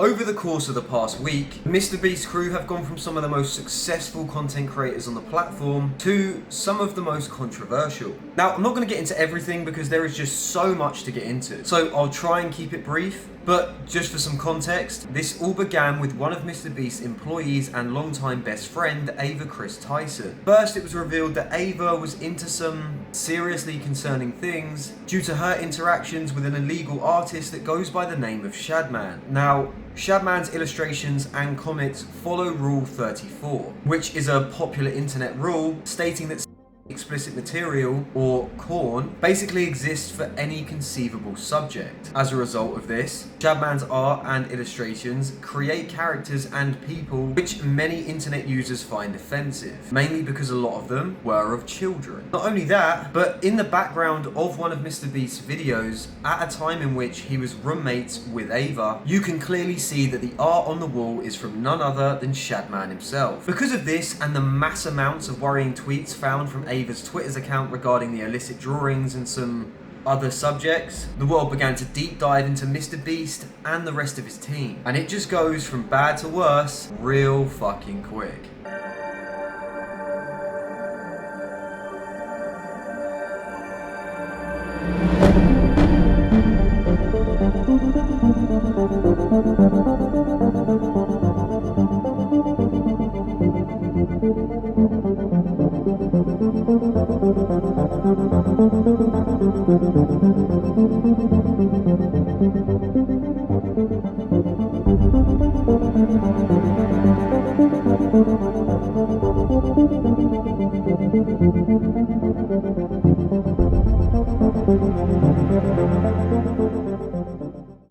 Over the course of the past week, MrBeast crew have gone from some of the most successful content creators on the platform to some of the most controversial. Now, I'm not going to get into everything because there is just so much to get into, so I'll try and keep it brief. But just for some context, this all began with one of MrBeast's employees and longtime best friend, Ava Chris Tyson. First, it was revealed that Ava was into some seriously concerning things due to her interactions with an illegal artist that goes by the name of Shadman. Now, Shadman's illustrations and comics follow Rule 34, which is a popular internet rule stating that explicit material, or corn, basically exists for any conceivable subject. As a result of this, Shadman's art and illustrations create characters and people which many internet users find offensive, mainly because a lot of them were of children. Not only that, but in the background of one of MrBeast's videos, at a time in which he was roommates with Ava, you can clearly see that the art on the wall is from none other than Shadman himself. Because of this and the mass amounts of worrying tweets found from Ava's Twitter's account regarding the illicit drawings and some other subjects, the world began to deep dive into MrBeast and the rest of his team. And it just goes from bad to worse real fucking quick.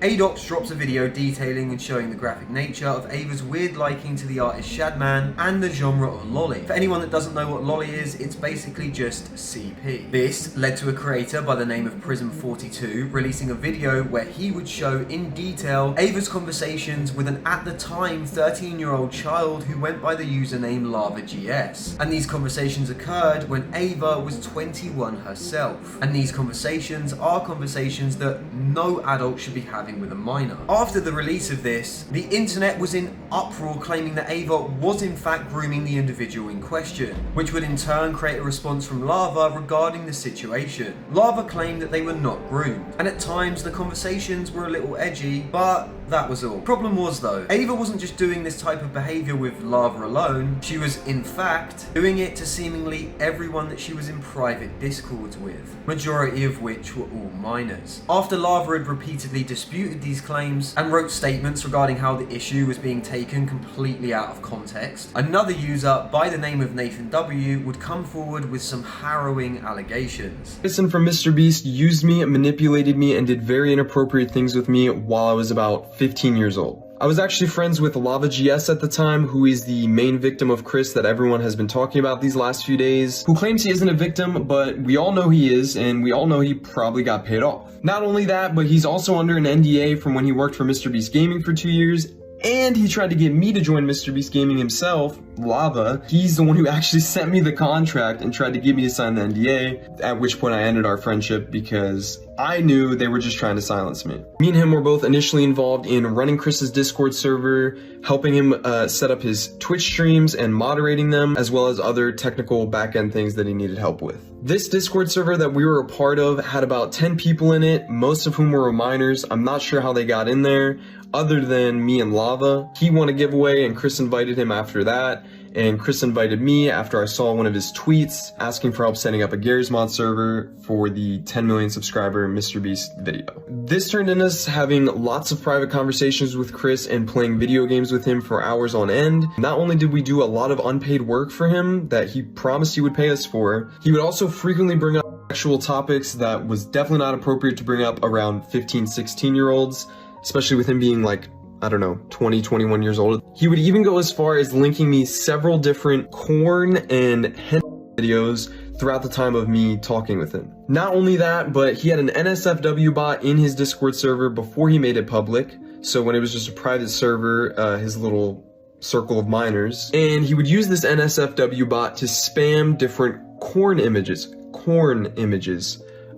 Adox drops a video detailing and showing the graphic nature of Ava's weird liking to the artist Shadman and the genre of lolly. For anyone that doesn't know what lolly is, it's basically just CP. This led to a creator by the name of Prism42 releasing a video where he would show in detail Ava's conversations with an at the time 13-year-old child who went by the username LavaGS. And these conversations occurred when Ava was 21 herself. And these conversations are conversations that no adult should be having with a minor. After the release of this, the internet was in uproar claiming that Ava was in fact grooming the individual in question, which would in turn create a response from Lava regarding the situation. Lava claimed that they were not groomed, and at times the conversations were a little edgy, but that was all. Problem was though, Ava wasn't just doing this type of behavior with Lava alone, she was in fact doing it to seemingly everyone that she was in private discords with, majority of which were all minors. After Lava had repeatedly disputed these claims and wrote statements regarding how the issue was being taken completely out of context, another user by the name of Nathan W would come forward with some harrowing allegations. Listen, from MrBeast used me, manipulated me, and did very inappropriate things with me while I was about 15 years old. I was actually friends with LavaGS at the time, who is the main victim of Chris that everyone has been talking about these last few days, who claims he isn't a victim, but we all know he is, and we all know he probably got paid off. Not only that, but he's also under an NDA from when he worked for MrBeast Gaming for 2 years, and he tried to get me to join MrBeast Gaming himself, Lava. He's the one who actually sent me the contract and tried to get me to sign the NDA, at which point I ended our friendship because I knew they were just trying to silence me. Me and him were both initially involved in running Chris's Discord server, helping him set up his Twitch streams and moderating them, as well as other technical back-end things that he needed help with. This Discord server that we were a part of had about 10 people in it, most of whom were minors. I'm not sure how they got in there, other than me and Lava. He won a giveaway and Chris invited him after that, and Chris invited me after I saw one of his tweets asking for help setting up a Garry's Mod server for the 10 million subscriber MrBeast video. This turned into us having lots of private conversations with Chris and playing video games with him for hours on end. Not only did we do a lot of unpaid work for him that he promised he would pay us for, he would also frequently bring up sexual topics that was definitely not appropriate to bring up around 15, 16-year-olds, especially with him being like, I don't know, 20, 21 years old. He would even go as far as linking me several different corn and hen videos throughout the time of me talking with him. Not only that, but he had an NSFW bot in his Discord server before he made it public. So when it was just a private server, his little circle of minors. And he would use this NSFW bot to spam different corn images,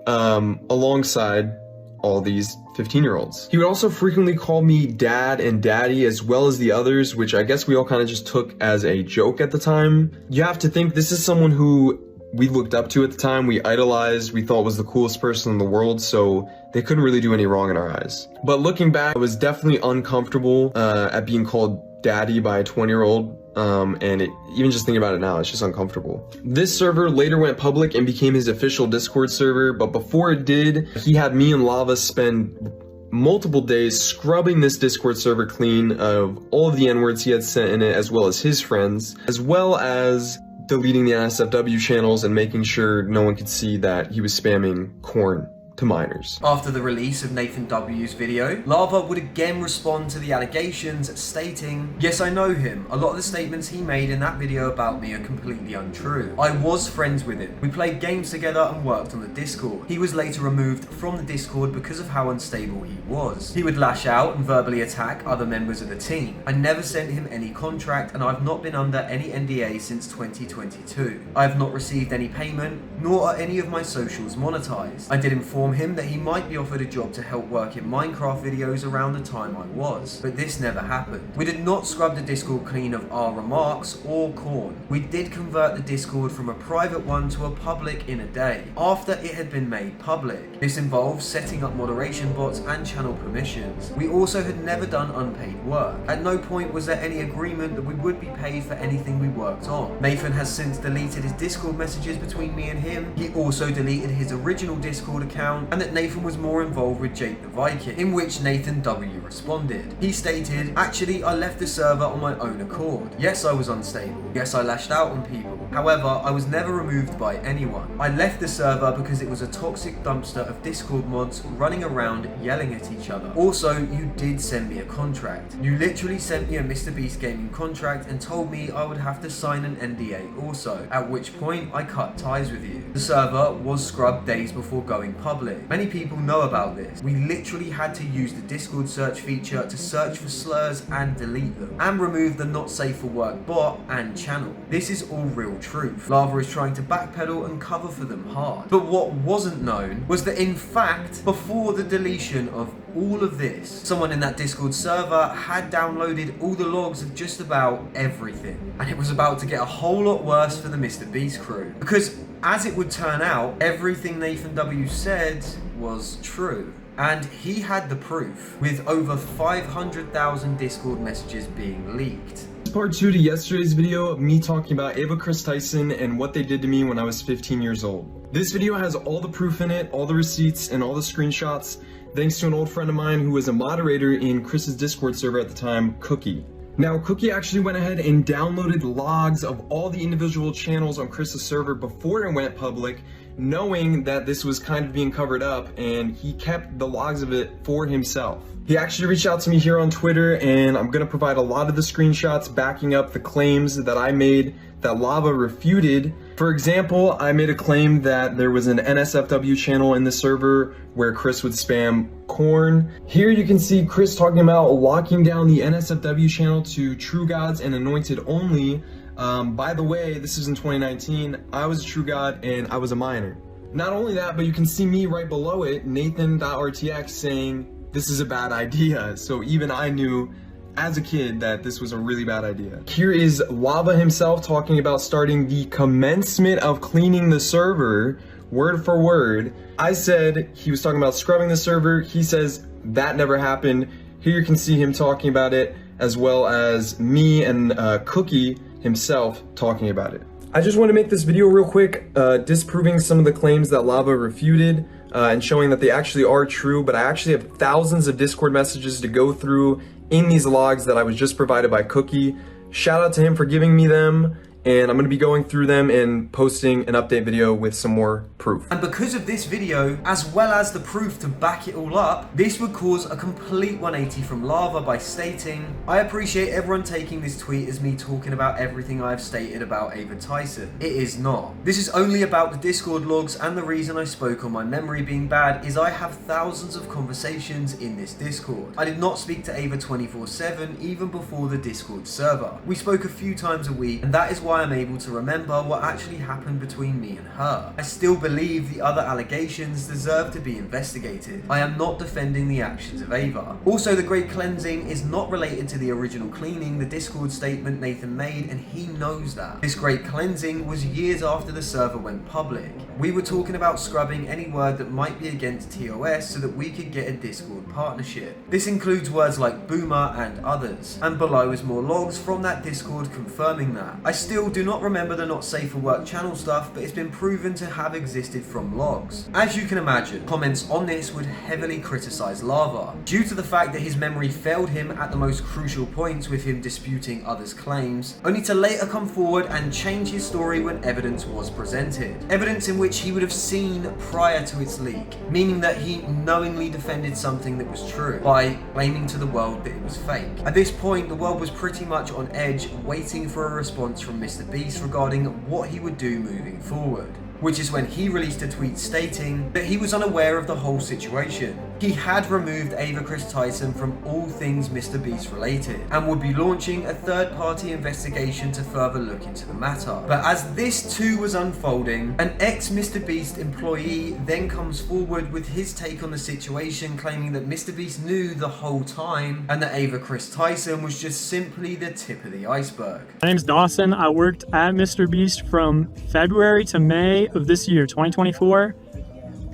alongside all these 15-year-olds. He would also frequently call me dad and daddy, as well as the others, which I guess we all kind of just took as a joke at the time. You have to think this is someone who we looked up to at the time, we idolized, we thought was the coolest person in the world, so they couldn't really do any wrong in our eyes. But looking back, I was definitely uncomfortable at being called daddy by a 20-year-old. Even just thinking about it now, it's just uncomfortable. This server later went public and became his official Discord server, but before it did, he had me and Lava spend multiple days scrubbing this Discord server clean of all of the N-words he had sent in it, as well as his friends, as well as deleting the NSFW channels and making sure no one could see that he was spamming corn to minors. After the release of Nathan W's video, Lava would again respond to the allegations, stating, "Yes, I know him. A lot of the statements he made in that video about me are completely untrue. I was friends with him. We played games together and worked on the Discord. He was later removed from the Discord because of how unstable he was. He would lash out and verbally attack other members of the team. I never sent him any contract, and I've not been under any NDA since 2022. I have not received any payment, nor are any of my socials monetized. I did inform him that he might be offered a job to help work in Minecraft videos around the time I was, but this never happened. We did not scrub the Discord clean of our remarks or corn. We did convert the Discord from a private one to a public in a day, after it had been made public. This involved setting up moderation bots and channel permissions. We also had never done unpaid work. At no point was there any agreement that we would be paid for anything we worked on. Nathan has since deleted his Discord messages between me and him. He also deleted his original Discord account, and that Nathan was more involved with Jake the Viking, in which Nathan W responded. He stated, "Actually, I left the server on my own accord. Yes, I was unstable. Yes, I lashed out on people. However, I was never removed by anyone. I left the server because it was a toxic dumpster of Discord mods running around yelling at each other. Also, you did send me a contract. You literally sent me a MrBeast gaming contract and told me I would have to sign an NDA also, at which point I cut ties with you. The server was scrubbed days before going public. Many people know about this. We literally had to use the Discord search feature to search for slurs and delete them, and remove the not safe for work bot and channel. This is all real truth. Lava is trying to backpedal and cover for them hard. But what wasn't known was that in fact, before the deletion of all of this, someone in that Discord server had downloaded all the logs of just about everything. And it was about to get a whole lot worse for the MrBeast crew. Because as it would turn out, everything Nathan W said was true. And he had the proof, with over 500,000 Discord messages being leaked. Part 2 to yesterday's video of me talking about Ava Chris Tyson and what they did to me when I was 15 years old. This video has all the proof in it, all the receipts, and all the screenshots, thanks to an old friend of mine who was a moderator in Chris's Discord server at the time, Cookie. Now, Cookie actually went ahead and downloaded logs of all the individual channels on Chris's server before it went public, knowing that this was kind of being covered up, and he kept the logs of it for himself. He actually reached out to me here on Twitter, and I'm going to provide a lot of the screenshots backing up the claims that I made that Lava refuted. For example, I made a claim that there was an NSFW channel in the server where Chris would spam corn. Here you can see Chris talking about locking down the NSFW channel to True Gods and Anointed only. By the way, this is in 2019. I was a True God and I was a minor. Not only that, but you can see me right below it, Nathan.rtx, saying this is a bad idea. So even I knew as a kid that this was a really bad idea. Here is Lava himself talking about starting the commencement of cleaning the server, word for word. I said he was talking about scrubbing the server. He says that never happened. Here you can see him talking about it, as well as me and Cookie himself talking about it. I just want to make this video real quick, disproving some of the claims that Lava refuted and showing that they actually are true, but I actually have thousands of Discord messages to go through in these logs that I was just provided by Cookie. Shout out to him for giving me them, and I'm going to be going through them and posting an update video with some more proof. And because of this video, as well as the proof to back it all up, this would cause a complete 180 from Lava by stating, "I appreciate everyone taking this tweet as me talking about everything I've stated about Ava Tyson. It is not. This is only about the Discord logs, and the reason I spoke on my memory being bad is I have thousands of conversations in this Discord. I did not speak to Ava 24/7 even before the Discord server. We spoke a few times a week, and that is why why I'm able to remember what actually happened between me and her. I still believe the other allegations deserve to be investigated. I am not defending the actions of Ava. Also, the Great Cleansing is not related to the original cleaning, the Discord statement Nathan made, and he knows that. This Great Cleansing was years after the server went public. We were talking about scrubbing any word that might be against TOS so that we could get a Discord partnership. This includes words like boomer and others, and below is more logs from that Discord confirming that. I still do not remember the not safe for work channel stuff, but it's been proven to have existed from logs. As you can imagine, comments on this would heavily criticize Lava, due to the fact that his memory failed him at the most crucial points with him disputing others' claims, only to later come forward and change his story when evidence was presented. Evidence in which he would have seen prior to its leak, meaning that he knowingly defended something that was true by claiming to the world that it was fake. At this point, the world was pretty much on edge, waiting for a response from MrBeast regarding what he would do moving forward, which is when he released a tweet stating that he was unaware of the whole situation. He had removed Ava Chris Tyson from all things MrBeast related and would be launching a third-party investigation to further look into the matter. But as this too was unfolding, an ex-MrBeast employee then comes forward with his take on the situation, claiming that MrBeast knew the whole time and that Ava Chris Tyson was just simply the tip of the iceberg. My name's Dawson. I worked at MrBeast from February to May of this year, 2024.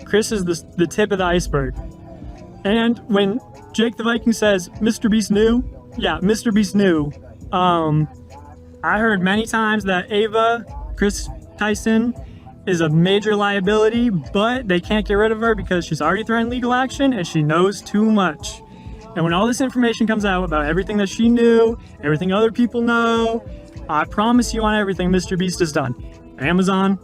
Chris is the tip of the iceberg. And when Jake the Viking says MrBeast knew, yeah, MrBeast knew. I heard many times that Ava Chris Tyson is a major liability, but they can't get rid of her because she's already threatened legal action and she knows too much. And when all this information comes out about everything that she knew, everything other people know, I promise you on everything MrBeast has done. Amazon,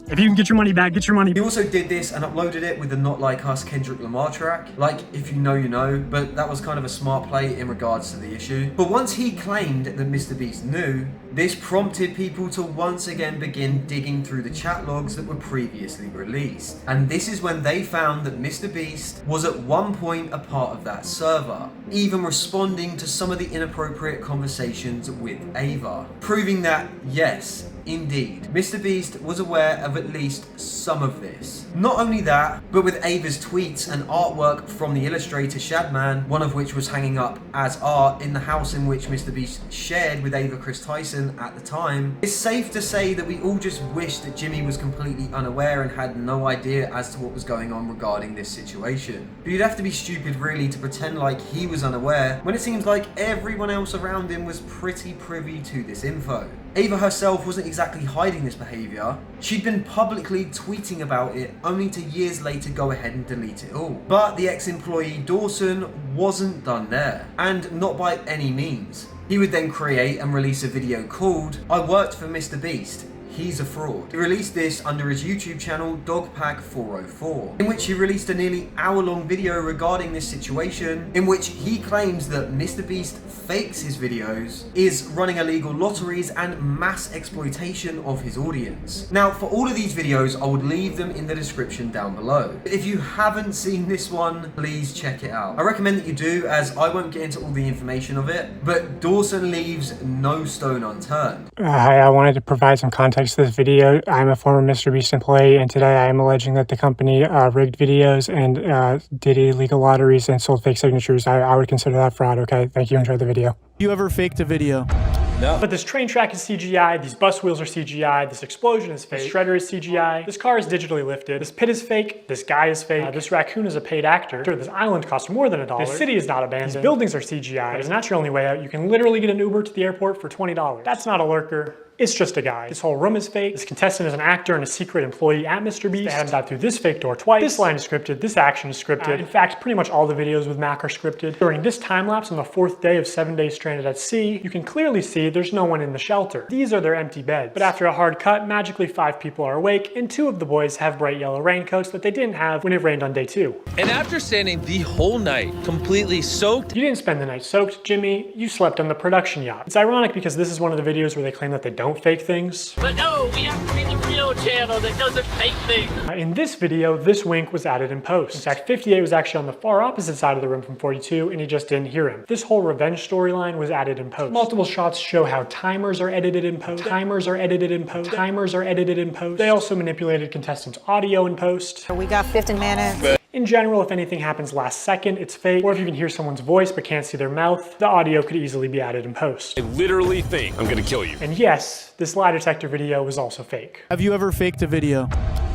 if you can get your money back, get your money. He also did this and uploaded it with the Not Like Us Kendrick Lamar track. Like, if you know, you know, but that was kind of a smart play in regards to the issue. But once he claimed that MrBeast knew, this prompted people to once again begin digging through the chat logs that were previously released. And this is when they found that MrBeast was at one point a part of that server, even responding to some of the inappropriate conversations with Ava, proving that, yes, indeed, MrBeast was aware of at least some of this. Not only that, but with Ava's tweets and artwork from the illustrator Shadman, one of which was hanging up as art in the house in which MrBeast shared with Ava Chris Tyson at the time, it's safe to say that we all just wish that Jimmy was completely unaware and had no idea as to what was going on regarding this situation. But you'd have to be stupid really to pretend like he was unaware when it seems like everyone else around him was pretty privy to this info. Ava herself wasn't exactly hiding this behaviour. She'd been publicly tweeting about it, only to years later go ahead and delete it all. But the ex-employee Dawson wasn't done there, and not by any means. He would then create and release a video called "I Worked for MrBeast. He's a fraud." He released this under his YouTube channel Dogpack404, in which he released a nearly hour-long video regarding this situation, in which he claims that MrBeast fakes his videos, is running illegal lotteries and mass exploitation of his audience. Now, for all of these videos, I would leave them in the description down below. If you haven't seen this one, please check it out. I recommend that you do, as I won't get into all the information of it, but Dawson leaves no stone unturned. Hi, I wanted to provide some context to this video. I'm a former MrBeast employee, and today I am alleging that the company rigged videos and did illegal lotteries and sold fake signatures. I would consider that fraud, okay? Thank you, enjoy the video. You ever faked a video? No. But this train track is CGI, these bus wheels are CGI, this explosion is fake, this shredder is CGI, this car is digitally lifted, this pit is fake, this guy is fake, this raccoon is a paid actor, this island costs more than $1, this city is not abandoned, these buildings are CGI, but not your only way out. You can literally get an Uber to the airport for $20. That's not a lurker. It's just a guy. This whole room is fake. This contestant is an actor and a secret employee at MrBeast. They had him dive through this fake door twice. This line is scripted. This action is scripted. In fact, pretty much all the videos with Mac are scripted. During this time lapse on the 4th day of 7 days stranded at sea, you can clearly see there's no one in the shelter. These are their empty beds. But after a hard cut, magically 5 people are awake, and 2 of the boys have bright yellow raincoats that they didn't have when it rained on day 2. And after standing the whole night completely soaked, You didn't spend the night soaked, Jimmy. You slept on the production yacht. It's ironic because this is one of the videos where they claim that they don't fake things. But no, we have to be the real video channel that doesn't fake things. In this video, this wink was added in post. In fact, 58 was actually on the far opposite side of the room from 42, and he just didn't hear him. This whole revenge storyline was added in post. Multiple shots show how timers are edited in post. Timers are edited in post. Timers are edited in post. They also manipulated contestants' audio in post. We got 15 minutes. In general, if anything happens last second, it's fake. Or if you can hear someone's voice but can't see their mouth, the audio could easily be added in post. I literally think I'm gonna kill you. And yes, this lie detector video was also fake. Have you ever faked a video?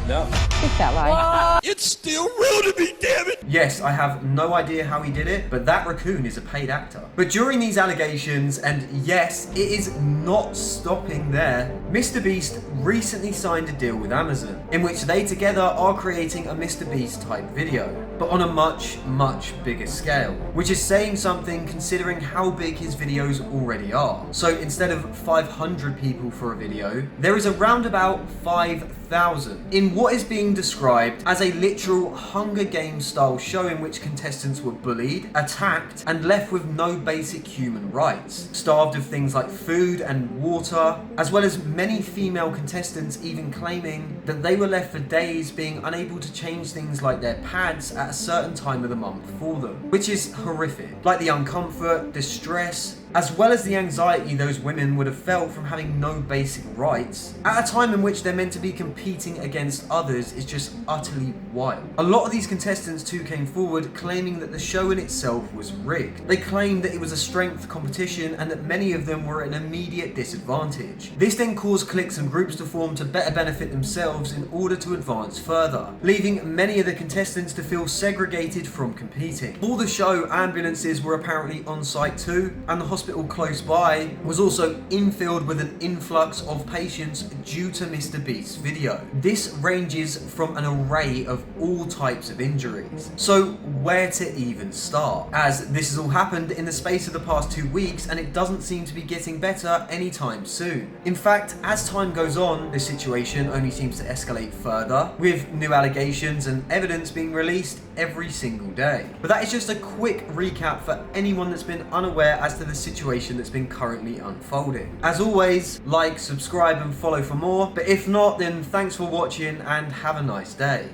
No. Think that lie. It's still real to me, damn it! Yes, I have no idea how he did it, but that raccoon is a paid actor. But during these allegations, and yes, it is not stopping there, MrBeast recently signed a deal with Amazon, in which they together are creating a MrBeast type video, but on a much, much bigger scale, which is saying something considering how big his videos already are. So instead of 500 people for a video, there is around about 5,000 in what is being described as a literal Hunger Games style show in which contestants were bullied, attacked, and left with no basic human rights, starved of things like food and water, as well as many female contestants even claiming that they were left for days being unable to change things like their pads at a certain time of the month for them, which is horrific. Like the uncomfort, distress, as well as the anxiety those women would have felt from having no basic rights, at a time in which they're meant to be competing against others, is just utterly wild. A lot of these contestants too came forward claiming that the show in itself was rigged. They claimed that it was a strength competition and that many of them were at an immediate disadvantage. This then caused cliques and groups to form to better benefit themselves in order to advance further, leaving many of the contestants to feel segregated from competing. For the show, ambulances were apparently on site too, and the hospital close by was also infilled with an influx of patients due to MrBeast's video. This ranges from an array of all types of injuries. So where to even start? As this has all happened in the space of the past 2 weeks and it doesn't seem to be getting better anytime soon. In fact, as time goes on, the situation only seems to escalate further, with new allegations and evidence being released every single day. But that is just a quick recap for anyone that's been unaware as to the situation that's been currently unfolding. As always, like, subscribe and follow for more, but if not, then thanks for watching and have a nice day.